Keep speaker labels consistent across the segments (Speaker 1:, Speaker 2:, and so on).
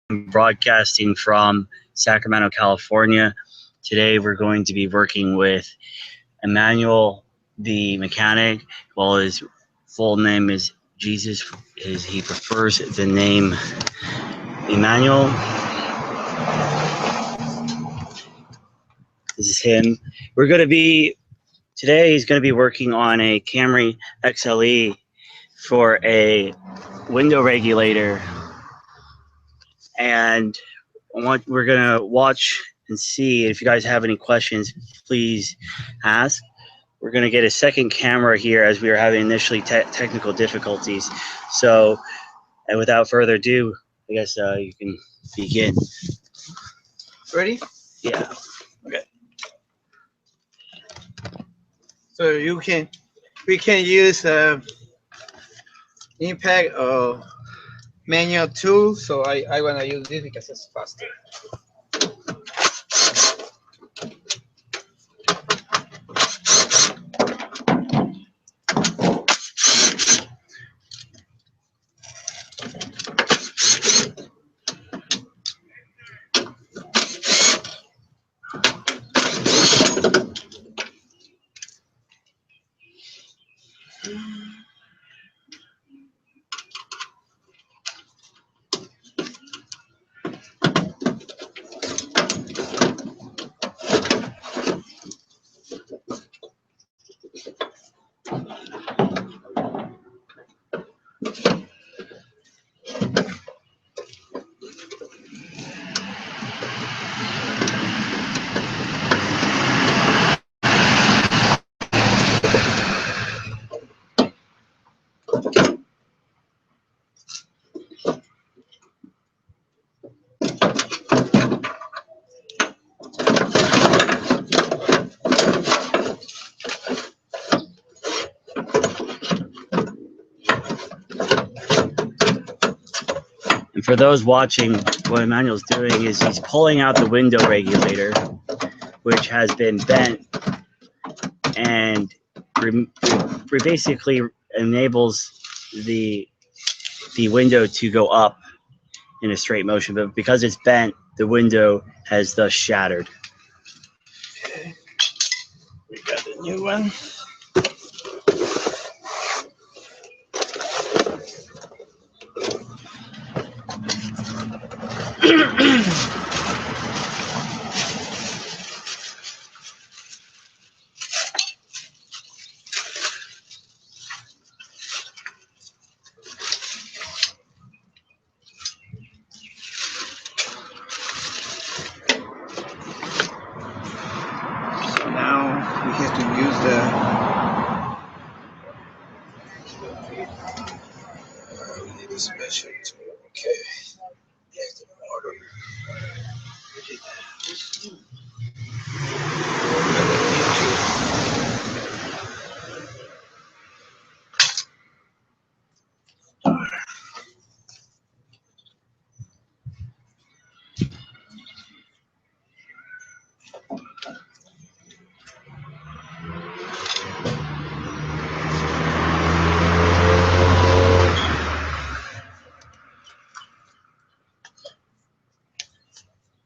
Speaker 1: broadcasting from Sacramento, California. Today we're going to be working with Emmanuel, the mechanic. Well, his full name is Jesus. He prefers the name Emmanuel. This is him. We're going to be today. He's going to be working on a Camry XLE for a window regulator, and we're going to watch and see. If you guys have any questions, please ask. We're going to get a second camera here as we were having initially technical difficulties. So, and without further ado, I guess you can begin.
Speaker 2: Ready?
Speaker 1: Yeah. Okay.
Speaker 2: So we can use impact or manual tool. So I want to use this because it's faster.
Speaker 1: And for those watching, what Emmanuel's doing is he's pulling out the window regulator, which has been bent, and basically enables the window to go up in a straight motion. But because it's bent, the window has thus shattered.
Speaker 2: Okay. We got the new one. So now we have to use we need a special tool. Okay. Here's the motor.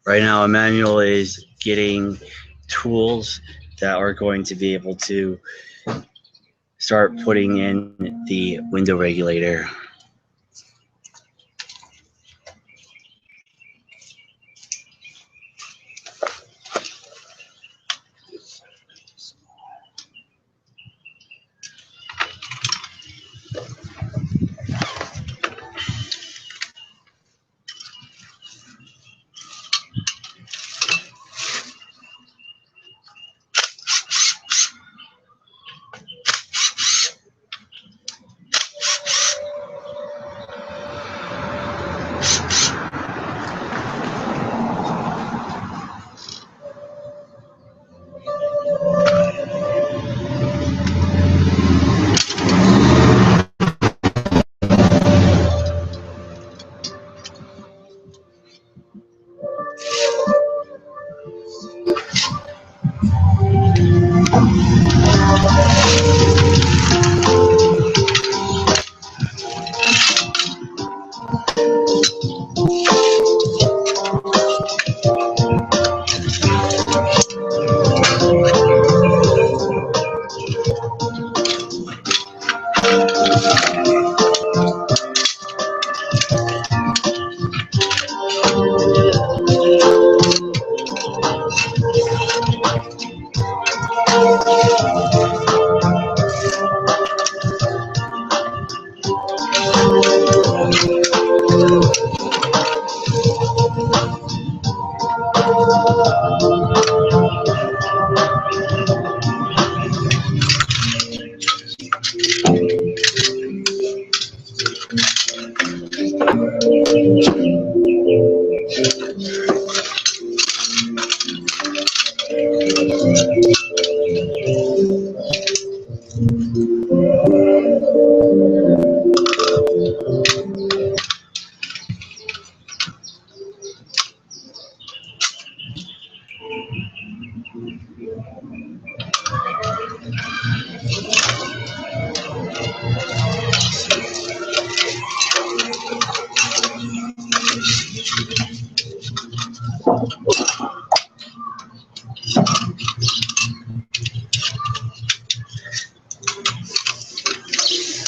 Speaker 1: Right now, Emmanuel is getting tools that are going to be able to start putting in the window regulator.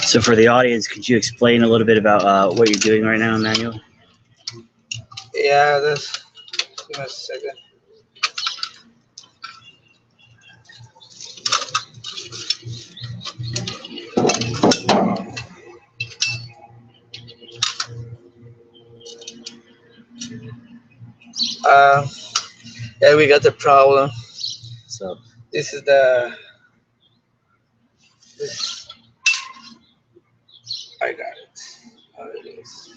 Speaker 1: So for the audience, could you explain a little bit about what you're doing right now, Emmanuel?
Speaker 3: Yeah, just give me a second. Uh, yeah, we got the problem.
Speaker 1: So
Speaker 3: This is the. This, I got it. How it is.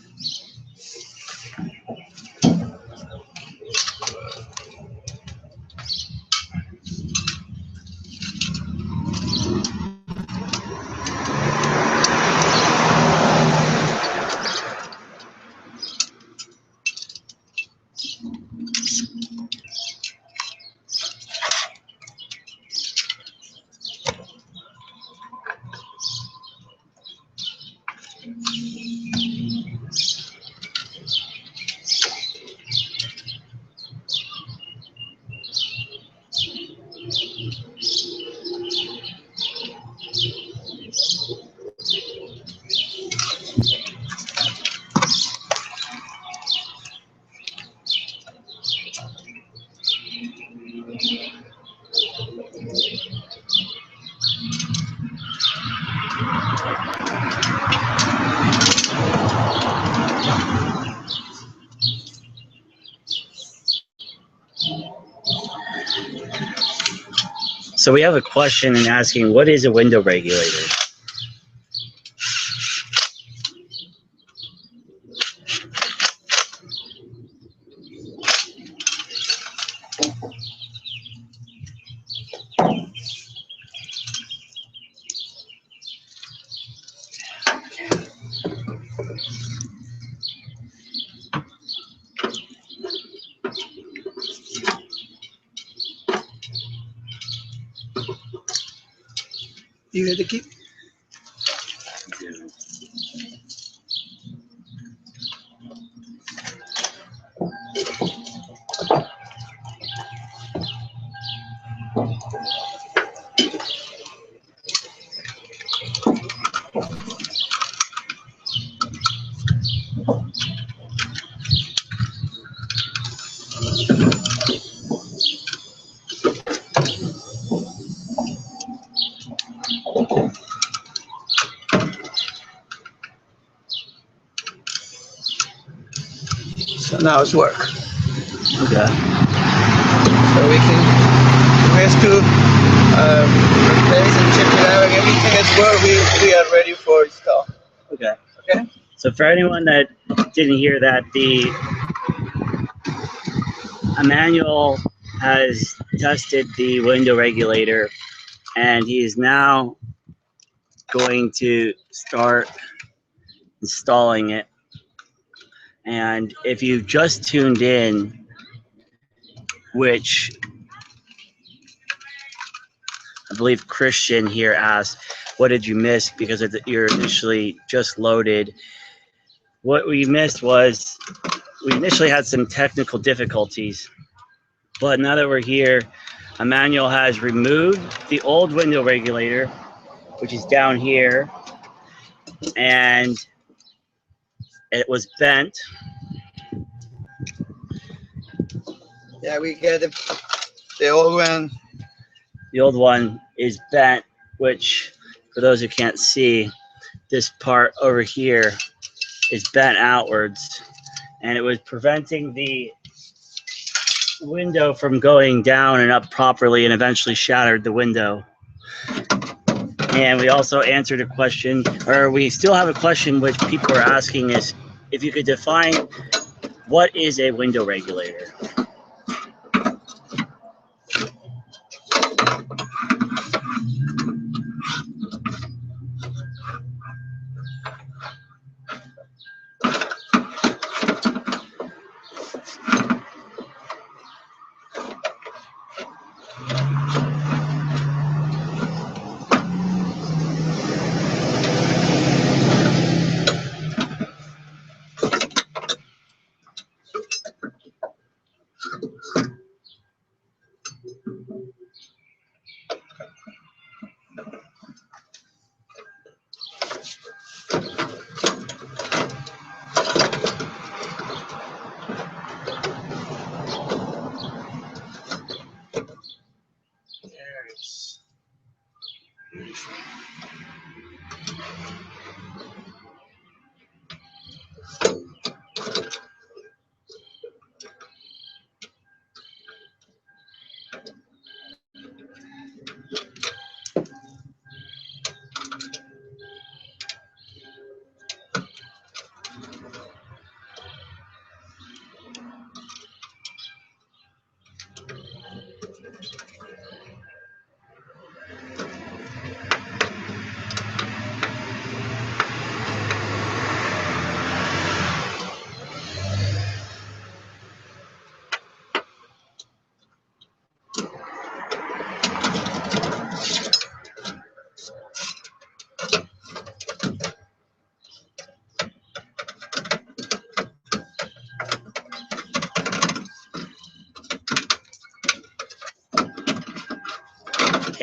Speaker 1: So we have a question in asking, what is a window regulator?
Speaker 3: You got the key? So now it's work.
Speaker 1: Okay.
Speaker 3: So we have to replace and check it out, and everything is where we are ready for install.
Speaker 1: Okay.
Speaker 3: Okay.
Speaker 1: So for anyone that didn't hear that, the Emmanuel has tested the window regulator, and he is now going to start installing it. And if you just tuned in, which I believe Christian here asked, what did you miss because you're initially just loaded? What we missed was we initially had some technical difficulties, but now that we're here, Emmanuel has removed the old window regulator, which is down here, and it was bent.
Speaker 3: Yeah, we get the old one.
Speaker 1: The old one is bent, which for those who can't see, this part over here is bent outwards, and it was preventing the window from going down and up properly and eventually shattered the window. And we also answered a question, or we still have a question which people are asking is if you could define what is a window regulator.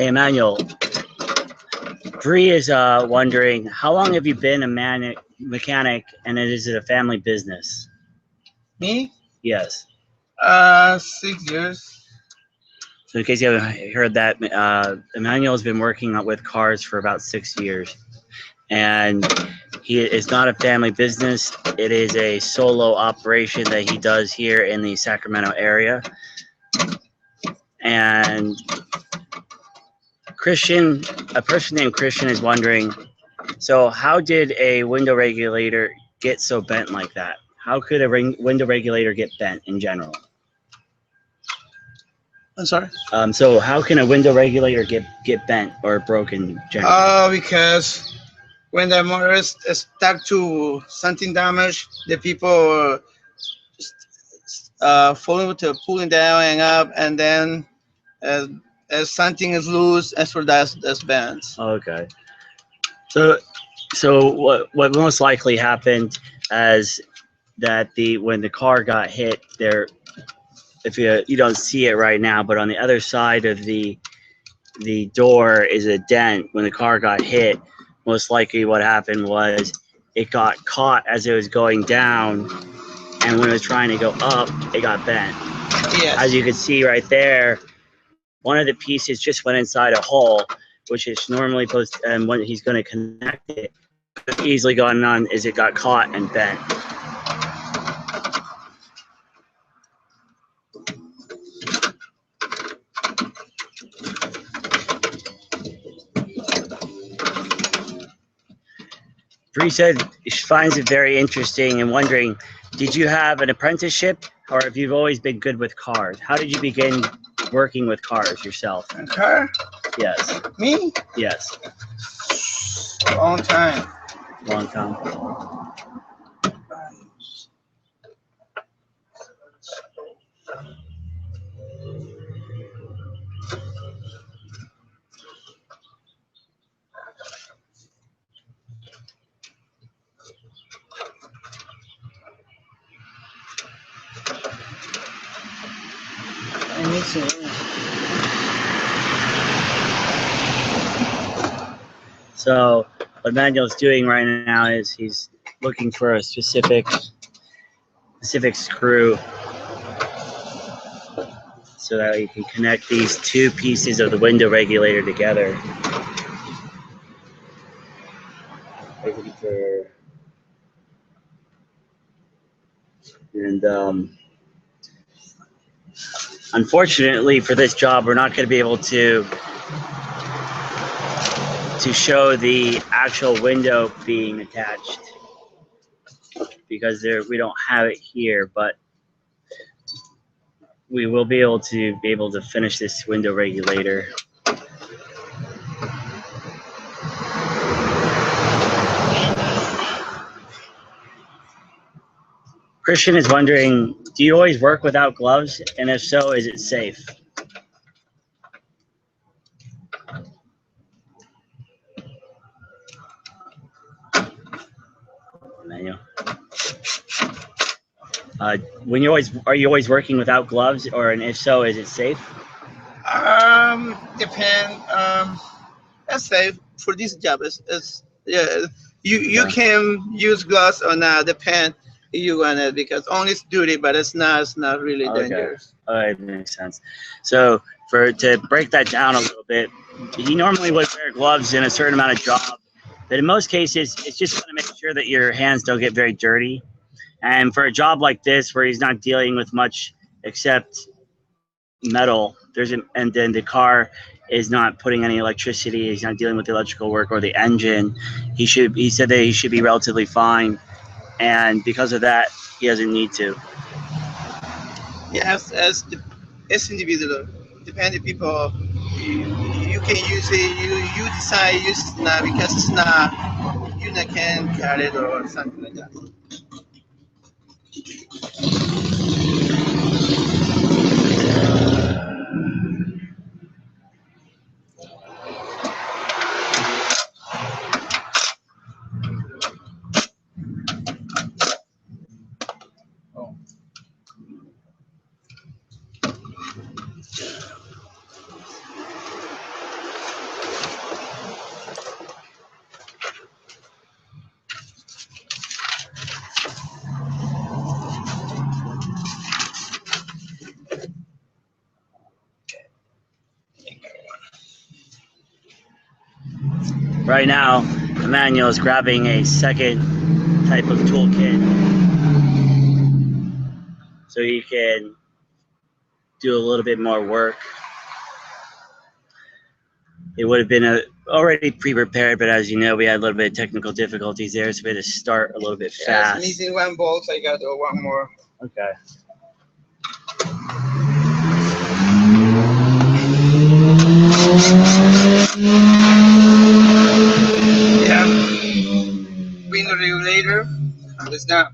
Speaker 1: Hey, Emmanuel, Bree is wondering, how long have you been a mechanic, and is it a family business?
Speaker 3: Me?
Speaker 1: Yes.
Speaker 3: 6 years.
Speaker 1: So in case you haven't heard that, Emmanuel has been working with cars for about 6 years. And it's not a family business. It is a solo operation that he does here in the Sacramento area. And Christian, a person named Christian is wondering, so how did a window regulator get so bent like that? How could a window regulator get bent in general?
Speaker 3: I'm sorry?
Speaker 1: So how can a window regulator get bent or broken generally?
Speaker 3: Because when the motors start to something damage, the people falling to pulling down and up, and then as, as something is loose, as for that's bent.
Speaker 1: Okay. So what most likely happened as that when the car got hit there, if you don't see it right now, but on the other side of the door is a dent. When the car got hit, most likely what happened was it got caught as it was going down, and when it was trying to go up, it got bent.
Speaker 3: Yes.
Speaker 1: As you can see right there, one of the pieces just went inside a hole, which is normally supposed to, and when he's going to connect it, easily going on is it got caught and bent. Bree said she finds it very interesting and wondering, did you have an apprenticeship or have you always been good with cars? How did you begin working with cars yourself?
Speaker 3: A car?
Speaker 1: Yes.
Speaker 3: Me?
Speaker 1: Yes.
Speaker 3: Long time.
Speaker 1: Long time.
Speaker 3: I need to.
Speaker 1: So what Manuel's doing right now is he's looking for a specific screw so that he can connect these two pieces of the window regulator together. And Unfortunately for this job, we're not going to be able to show the actual window being attached because we don't have it here, but we will be able to finish this window regulator. Christian is wondering, do you always work without gloves? And if so, is it safe? Emmanuel. When are you always working without gloves, and if so, is it safe?
Speaker 3: Depend. That's safe for this job. It's yeah. You can use gloves or not. Depend you want it because only it's duty, but it's not really dangerous.
Speaker 1: All right, makes sense. So to break that down a little bit, he normally would wear gloves in a certain amount of job, but in most cases, it's just going to make sure that your hands don't get very dirty. And for a job like this, where he's not dealing with much except metal, and then the car is not putting any electricity, he's not dealing with the electrical work or the engine, he said that he should be relatively fine, and because of that, he doesn't need to.
Speaker 3: Yes, as individual, depending people, you can use it. You decide use it now because it's not you not can carry it or something like that.
Speaker 1: Right now, Emmanuel is grabbing a second type of toolkit so he can do a little bit more work. It would have been already pre-prepared, but as you know, we had a little bit of technical difficulties there, so we had to start a little bit fast.
Speaker 3: I'm missing one bolt, so I got one more.
Speaker 1: Okay.
Speaker 3: Yeah, window regulator. It's not.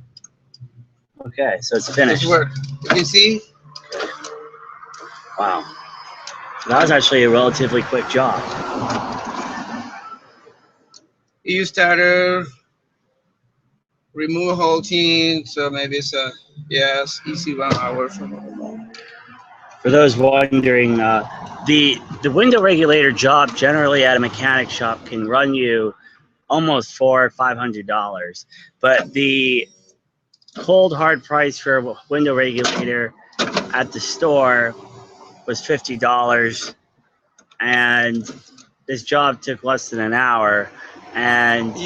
Speaker 1: Okay, so it's finished.
Speaker 3: It's work. You can see.
Speaker 1: Wow. That was actually a relatively quick job.
Speaker 3: You started remove whole thing, so maybe it's easy 1 hour.
Speaker 1: For those wondering, the window regulator job generally at a mechanic shop can run you almost $400 or $500, but the cold hard price for a window regulator at the store was $50, and this job took less than an hour, and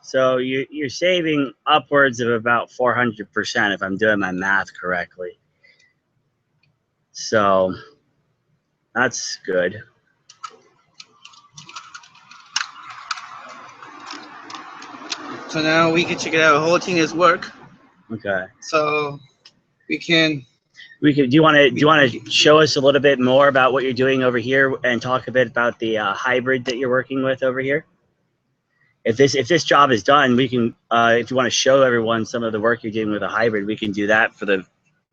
Speaker 1: so you're saving upwards of about 400% if I'm doing my math correctly. So that's good.
Speaker 3: So now we can check it out. The whole thing is work.
Speaker 1: Okay.
Speaker 3: So we can.
Speaker 1: Do you want to show us a little bit more about what you're doing over here and talk a bit about the hybrid that you're working with over here? If this job is done, we can. If you want to show everyone some of the work you're doing with a hybrid, we can do that for the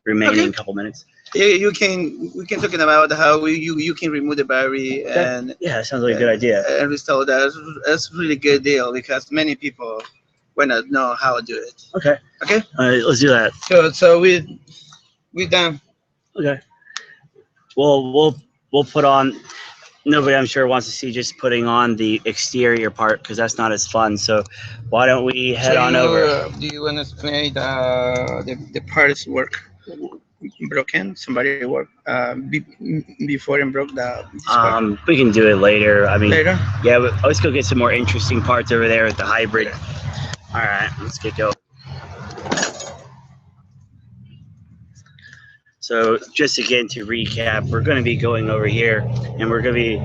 Speaker 1: remaining couple minutes.
Speaker 3: Yeah, you can. We can talk about how you can remove the battery and
Speaker 1: that sounds like a good idea.
Speaker 3: And restore that. That's a really good deal because many people want to know how to do it.
Speaker 1: Okay.
Speaker 3: Okay.
Speaker 1: Let's do that.
Speaker 3: So we're done.
Speaker 1: Okay. We'll put on. Nobody, I'm sure, wants to see just putting on the exterior part because that's not as fun. So why don't we head on over?
Speaker 3: Do you want to explain the parts work? Broken? Somebody work before and broke the.
Speaker 1: We can do it later. I mean,
Speaker 3: later.
Speaker 1: Yeah, let's go get some more interesting parts over there with the hybrid. All right, let's get going. So just again to recap, we're going to be going over here and we're going to be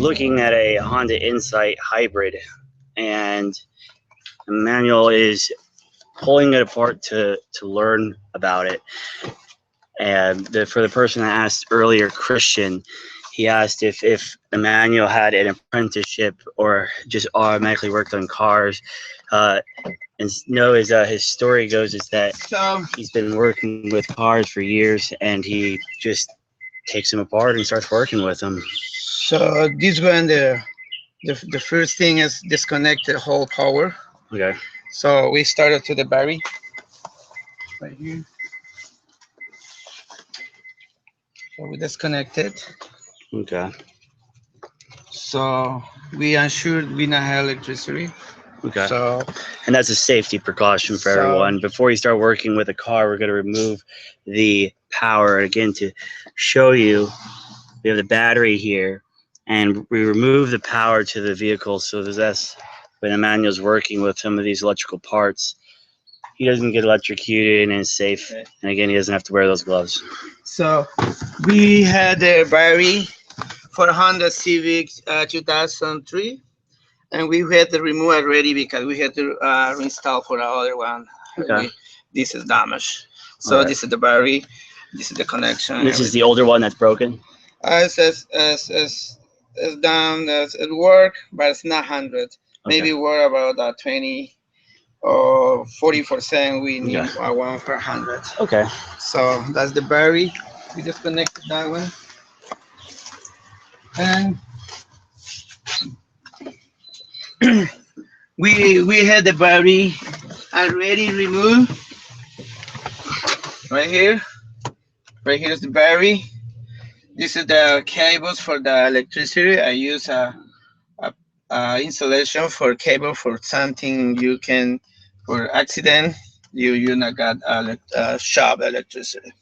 Speaker 1: looking at a Honda Insight hybrid, and Emmanuel is pulling it apart to learn about it. And for the person that asked earlier, Christian, he asked if Emmanuel had an apprenticeship or just automatically worked on cars. And no, his story goes is that he's been working with cars for years, and he just takes them apart and starts working with them.
Speaker 3: So this one, the first thing is disconnect the whole power.
Speaker 1: Okay.
Speaker 3: So we started to the battery right here. So we disconnected.
Speaker 1: Okay.
Speaker 3: So we ensured we not have electricity.
Speaker 1: Okay.
Speaker 3: So,
Speaker 1: and that's a safety precaution for everyone. Before you start working with a car, we're going to remove the power. Again, to show you, we have the battery here, and we remove the power to the vehicle. So that's when Emmanuel's working with some of these electrical parts, he doesn't get electrocuted and is safe. Okay. And again, he doesn't have to wear those gloves.
Speaker 3: So we had a battery for Honda Civic 2003. And we had to remove it already because we had to reinstall for the other one.
Speaker 1: Okay.
Speaker 3: This is damaged. So This is the battery. This is the connection.
Speaker 1: This is the older one that's broken?
Speaker 3: It's down. It work, but it's not 100. Okay. Maybe we're about 20 or 40%. We need one per 100.
Speaker 1: Okay.
Speaker 3: So that's the battery. We just connected that one. And we had the battery already removed. Right here is the battery. This is the cables for the electricity. I use a insulation for cable for something you can, for accident, you not got shop electricity.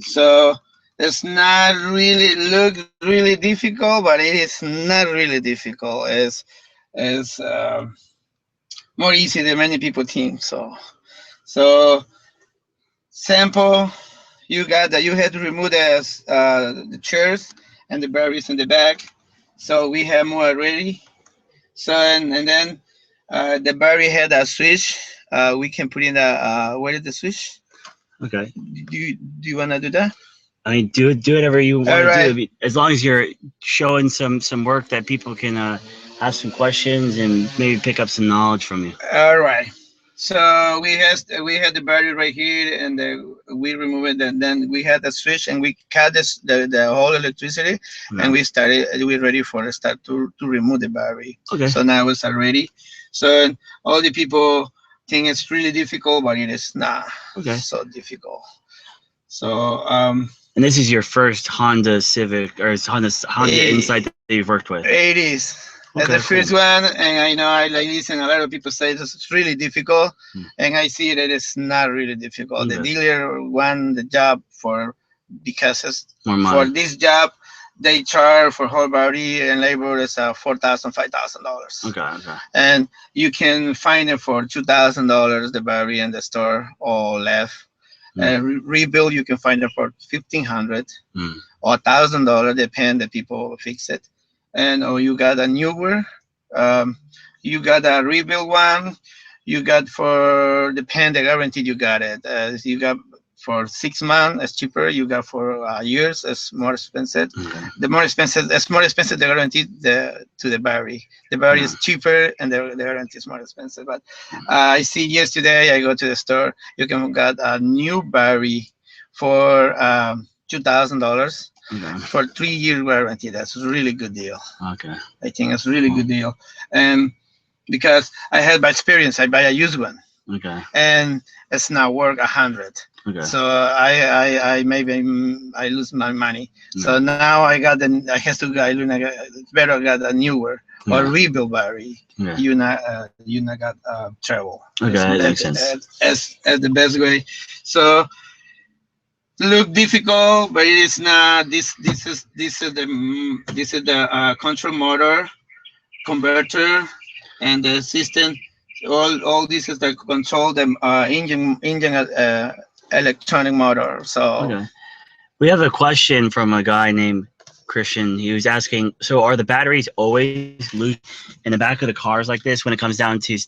Speaker 3: So it's not really look really difficult, but it is not really difficult. It's more easy than many people think. So sample, you got that. You had to remove the chairs and the batteries in the back. So we have more already. So and then the battery had a switch. We can put in where is the switch?
Speaker 1: Okay.
Speaker 3: Do you want to do that?
Speaker 1: I mean, do whatever you want to do, as long as you're showing some work that people can ask some questions and maybe pick up some knowledge from you.
Speaker 3: All right. So we had the battery right here, and we removed it, and then we had the switch, and we cut the whole electricity, and we're ready for the start to remove the battery.
Speaker 1: Okay.
Speaker 3: So now it's already. So all the people think it's really difficult, but it is not so difficult. So
Speaker 1: and this is your first Honda Civic or Honda Insight that you've worked with?
Speaker 3: It is. Okay, that's the first one, and I know I listen. A lot of people say it's really difficult, and I see that it's not really difficult. The dealer won the job because it's for this job they charge for whole body and labor is $4,000, $5,000.
Speaker 1: Okay.
Speaker 3: And you can find it for $2,000 the battery in the store or left. Rebuild you can find it for $1,500 or $1,000, depend the people fix it. And you got a newer, you got a rebuild one, you got for depend the guarantee you got it. You got for 6 months, it's cheaper. You got for years, it's more expensive. The more expensive, it's more expensive the guarantee to the battery. The battery is cheaper and the guarantee is more expensive. But I see yesterday I go to the store, you can get a new battery for $2,000 for 3-year warranty. That's a really good deal.
Speaker 1: Okay.
Speaker 3: I think it's a really good deal. And because I had by experience, I buy a used one.
Speaker 1: Okay.
Speaker 3: And it's not worth 100. Okay. So I maybe I lose my money. So now I got it's better I got a newer or rebuild battery. Yeah. You not got trouble.
Speaker 1: Okay, that makes sense.
Speaker 3: As the best way. So look difficult, but it is not. This is the control motor, converter, and the system. All this is the control the engine electronic motor. So
Speaker 1: We have a question from a guy named Christian. He was asking, so are the batteries always loose in the back of the cars like this when it comes down to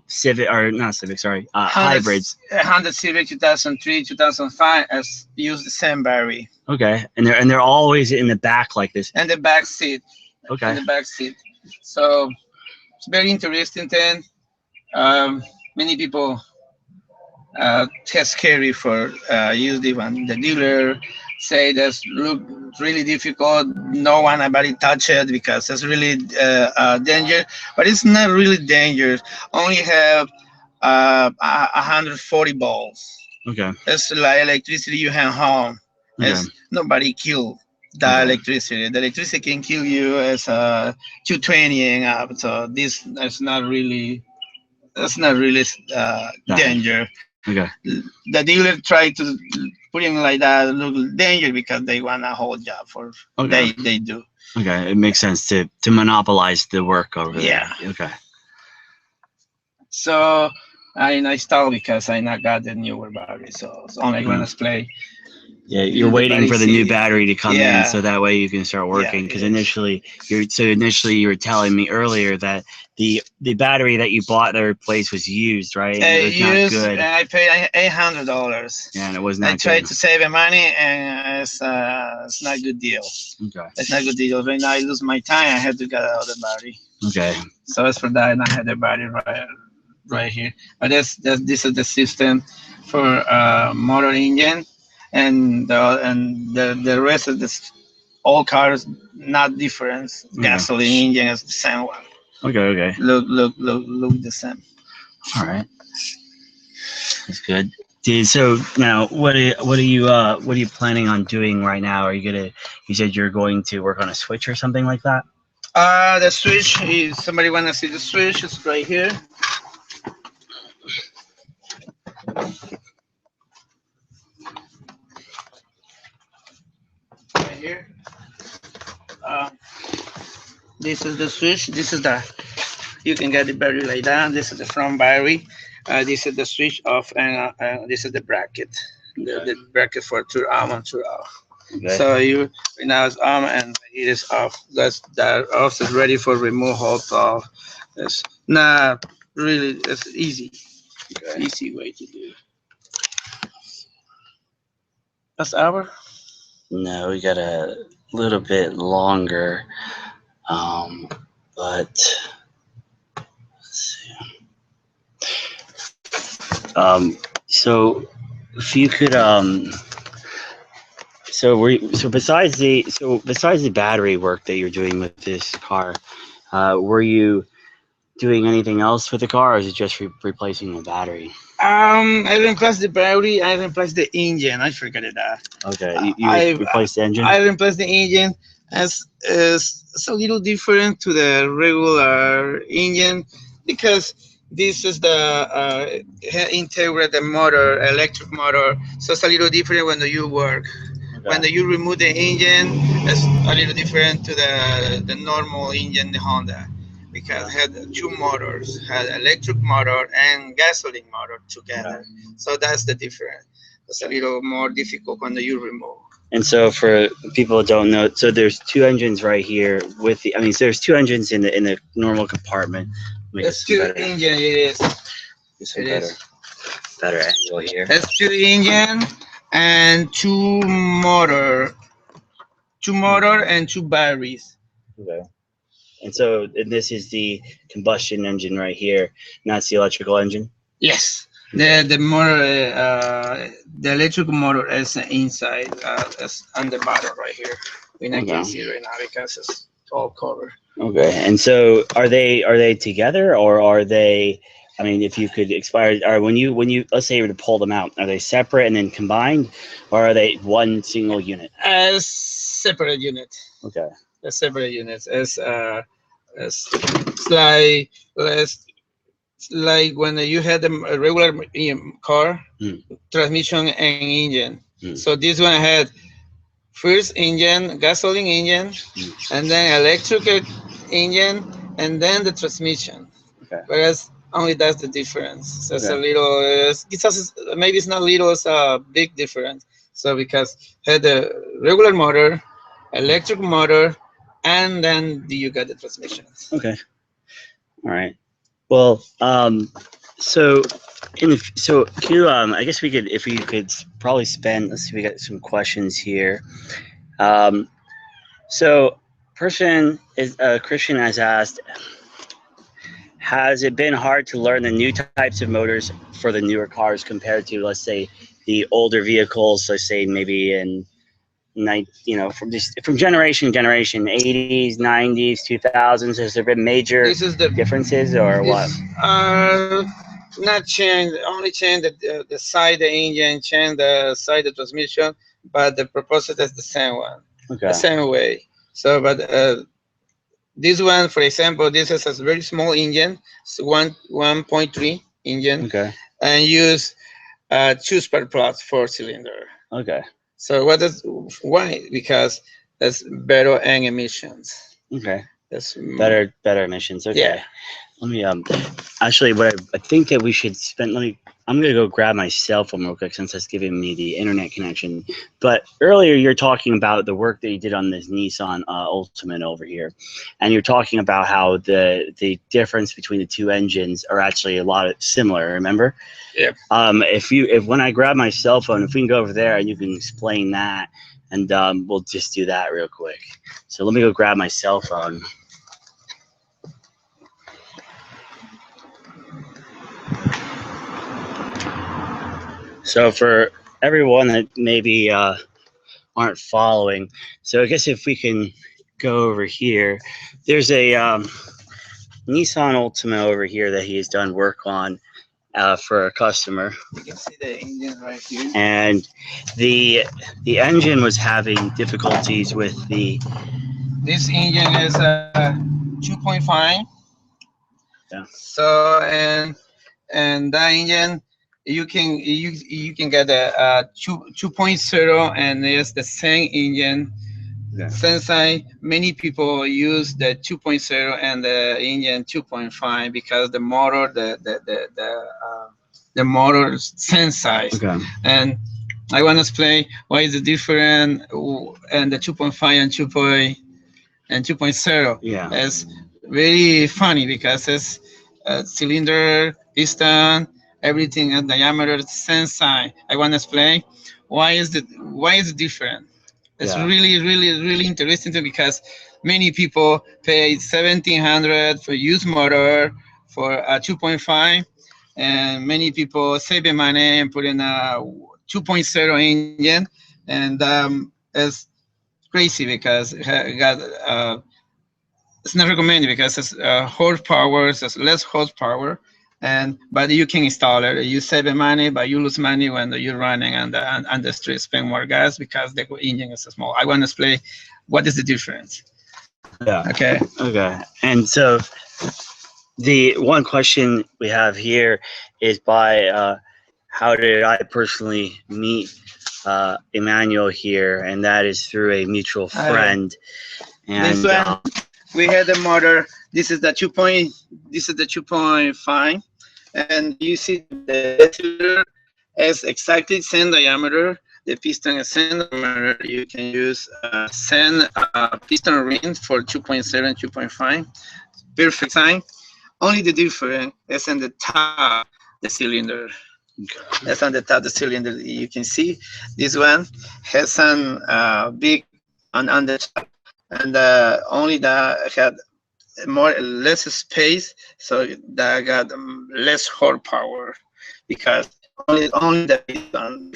Speaker 1: Civic or not Civic, sorry,
Speaker 3: Honda,
Speaker 1: hybrids?
Speaker 3: Honda Civic 2003, 2005 has used the same battery.
Speaker 1: Okay, and they're always in the back like this.
Speaker 3: And the back seat.
Speaker 1: Okay.
Speaker 3: In the back seat. So it's very interesting thing. Many people test carry for use the one. The dealer say that's look really difficult. No one about touch it because it's really danger. But it's not really dangerous. Only have 140 volts.
Speaker 1: Okay.
Speaker 3: It's like electricity you have home.
Speaker 1: Okay.
Speaker 3: It's nobody kill the
Speaker 1: Okay.
Speaker 3: electricity. The electricity can kill you as 220 and up. So this is not really that's not really danger.
Speaker 1: Okay.
Speaker 3: The dealer tried to put him like that look danger because they want a whole job for
Speaker 1: Okay.
Speaker 3: they do.
Speaker 1: Okay. It makes sense to monopolize the work over there.
Speaker 3: Yeah.
Speaker 1: Okay.
Speaker 3: So I installed because I not got the newer battery, so it's only gonna play.
Speaker 1: Yeah, you're
Speaker 3: the
Speaker 1: waiting for the new
Speaker 3: battery
Speaker 1: battery to come in,
Speaker 3: Yeah.
Speaker 1: so that way you can start working.
Speaker 3: Yeah,
Speaker 1: Because
Speaker 3: it is.
Speaker 1: initially you were telling me earlier that the battery that you bought to replace was used, right? And it was not good.
Speaker 3: I paid $800.
Speaker 1: Yeah, and it was
Speaker 3: I
Speaker 1: not
Speaker 3: tried
Speaker 1: good.
Speaker 3: to save the money, and it's not a good deal.
Speaker 1: Okay.
Speaker 3: It's not a good deal. Right now, I lose my time. I had to get out of the battery.
Speaker 1: Okay.
Speaker 3: So as for that, and I had the battery right here. But this is the system for motor engine, and the rest of this all cars not different. Gasoline engine is the same one.
Speaker 1: Okay.
Speaker 3: Look the same.
Speaker 1: All right. That's good. Dude, so now what are you planning on doing right now? Are you gonna? You said you're going to work on a switch or something like that.
Speaker 3: The switch is somebody wanna see the switch? It's right here. Right here. Uh, this is the switch. This is the you can get the battery like that. This is the front battery. This is the switch off, and this is the bracket. The bracket for 2 hour and 2 hour.
Speaker 1: Okay.
Speaker 3: So you now it's on and it is off. That off is ready for remove hold off. It's not really. It's easy.
Speaker 1: Okay.
Speaker 3: Easy way to do. That's hour.
Speaker 1: No, we got a little bit longer, but let's see. So if you could, besides the battery work that you're doing with this car, were you doing anything else with the car, or is it just replacing the battery?
Speaker 3: I replaced the battery. I replaced the engine. I forgot that.
Speaker 1: Okay, you replaced the engine.
Speaker 3: I replaced the engine. As it's a little different to the regular engine because this is the integrated motor, electric motor. So it's a little different when you work.
Speaker 1: Okay.
Speaker 3: When you remove the engine, it's a little different to the normal engine, the Honda, because it had two motors, had electric motor and gasoline motor together. So that's the difference. It's a little more difficult when you remove.
Speaker 1: And so for people who don't know, so there's two engines right here so there's two engines in the normal compartment.
Speaker 3: It's two engine. It is.
Speaker 1: It is. Better angle here.
Speaker 3: It's two engine and two motor and two batteries.
Speaker 1: Okay. And this is the combustion engine right here, and that's the electrical engine.
Speaker 3: Yes. The motor, the electric motor is inside, is on the bottom right here. We not can see right now because it's all covered.
Speaker 1: Okay, and so are they together, or are they? I mean, if you could expire, or when you let's say you were to pull them out, are they separate and then combined, or are they one single unit?
Speaker 3: As separate unit.
Speaker 1: Okay.
Speaker 3: A separate units. It's like when you had a regular car, transmission and engine. So this one had first engine, gasoline engine, and then electric engine, and then the transmission.
Speaker 1: Okay.
Speaker 3: Whereas only that's the difference. So it's a little. Maybe it's not little. It's a big difference. So because had a regular motor, electric motor, and then you got the transmission.
Speaker 1: Okay. All right. Well, so so can you, I guess we could, if we could probably spend. Let's see, we got some questions here. Um, so person is Christian has asked, has it been hard to learn the new types of motors for the newer cars compared to, let's say, the older vehicles? Let's say maybe in from generation to generation, 80s, 90s, 2000s. Has there been major
Speaker 3: This is the
Speaker 1: differences or what?
Speaker 3: this not change, only change the side the engine, change the side the transmission, but the proposal is the same one,
Speaker 1: Okay.
Speaker 3: the same way. So, but this one, for example, this is a very small engine, it's 1.3 engine,
Speaker 1: Okay.
Speaker 3: and use two spark plugs, 4 cylinder.
Speaker 1: Okay.
Speaker 3: So what is why? Because that's better N emissions.
Speaker 1: Okay.
Speaker 3: That's
Speaker 1: Better emissions. Okay.
Speaker 3: Yeah.
Speaker 1: Let me actually, what I think that we should spend. I'm gonna go grab my cell phone real quick since that's giving me the internet connection. But earlier you're talking about the work that you did on this Nissan Ultimate over here, and you're talking about how the difference between the two engines are actually a lot similar. Remember?
Speaker 3: Yeah.
Speaker 1: If when I grab my cell phone, if we can go over there and you can explain that, and we'll just do that real quick. So let me go grab my cell phone. So for everyone that maybe aren't following, so I guess if we can go over here, there's a Nissan Altima over here that he has done work on for a customer,
Speaker 3: You can see the engine right here.
Speaker 1: and the engine was having difficulties with the.
Speaker 3: This engine is a 2.5.
Speaker 1: Yeah.
Speaker 3: So and that engine you can get a 2.0, and it's the same engine.
Speaker 1: Yeah.
Speaker 3: Since many people use the 2.0 and the engine 2.5 because the motor the motor same size.
Speaker 1: Okay.
Speaker 3: And I want to explain why is it different and the 2.5 and 2.0.
Speaker 1: Yeah.
Speaker 3: It's very funny because it's a cylinder, piston, everything and diameter same size. I want to explain why is it different. It's
Speaker 1: Yeah.
Speaker 3: really interesting too, because many people pay 1,700 for used motor for a 2.5, and many people save the money and put in a 2.0 engine, and it's crazy because it got it's not recommended because it's horsepower, it's less horsepower, and but you can install it. You save the money, but you lose money when you're running on the street, spend more gas because the engine is small. I want to explain what is the difference.
Speaker 1: Yeah.
Speaker 3: Okay.
Speaker 1: Okay. And so the one question we have here is by how did I personally meet Emmanuel here, and that is through a mutual friend. And
Speaker 3: This one, we had the motor. This is the 2.5, and you see the cylinder is exactly same diameter. The piston is same diameter. You can use same piston ring for 2.0 and 2.5. Perfect sign. Only the difference is in the top the cylinder. That's on the top the cylinder. You can see this one has some big on the top, and only that had less space, so that got less horsepower because only the piston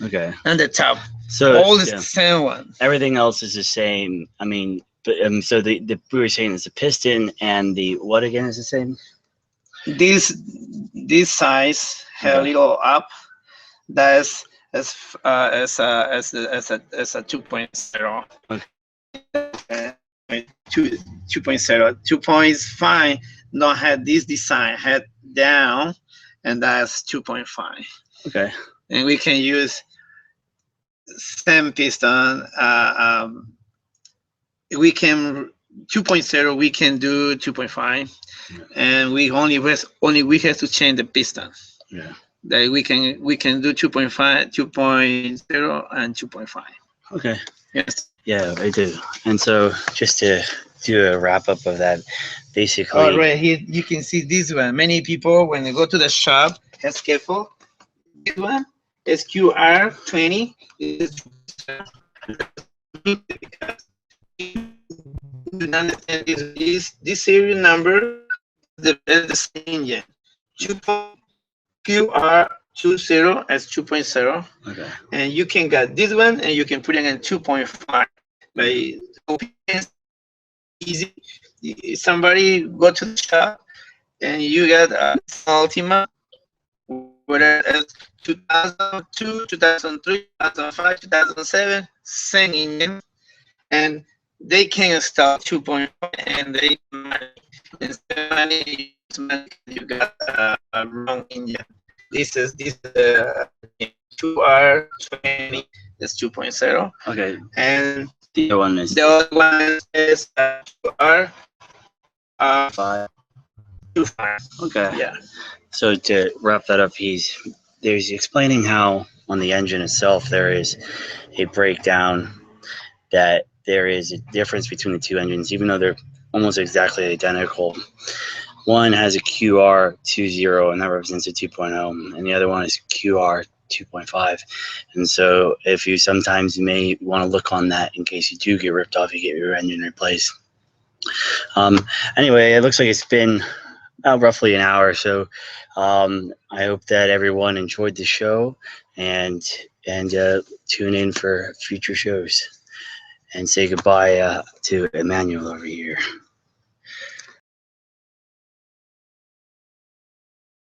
Speaker 1: okay.
Speaker 3: and the top.
Speaker 1: So
Speaker 3: All is
Speaker 1: yeah,
Speaker 3: the same one.
Speaker 1: everything else is the same. I mean, but so the we were saying it's the piston and the what again is the same?
Speaker 3: This size had a
Speaker 1: Okay.
Speaker 3: little up. That's as a 2.0.
Speaker 1: Okay.
Speaker 3: 2.0. 2.5 not had this design, had down, and that's 2.5.
Speaker 1: Okay.
Speaker 3: And we can use same piston. We can 2.0. We can do 2.5, and we have to change the piston.
Speaker 1: Yeah.
Speaker 3: that we can do 2.5, 2.0, and 2.5.
Speaker 1: Okay.
Speaker 3: Yes.
Speaker 1: Yeah, I do. And so just to do a wrap up of that, basically.
Speaker 3: All right, here you can see this one. Many people, when they go to the shop, has careful. This one is QR20. Because you do not understand this serial number is the same engine. QR20 as 2.0.
Speaker 1: Okay.
Speaker 3: And you can get this one and you can put it in 2.5 by easy. Somebody go to the shop and you get a Ultima, whether it's 2002, 2003, 2005, 2007, same engine, and they can install 2.5 and they you got a wrong engine. This is 2R20 is 2.0.
Speaker 1: Okay.
Speaker 3: And
Speaker 1: the other one is
Speaker 3: the other one is 2R
Speaker 1: five.
Speaker 3: 25.
Speaker 1: Okay.
Speaker 3: Yeah.
Speaker 1: So to wrap that up, there's explaining how on the engine itself there is a breakdown, that there is a difference between the two engines, even though they're almost exactly identical. One has a QR20, and that represents a 2.0, and the other one is QR 2.5. And so if you sometimes may want to look on that in case you do get ripped off, you get your engine replaced. Anyway, it looks like it's been roughly an hour. So I hope that everyone enjoyed the show, and tune in for future shows, and say goodbye to Emmanuel over here.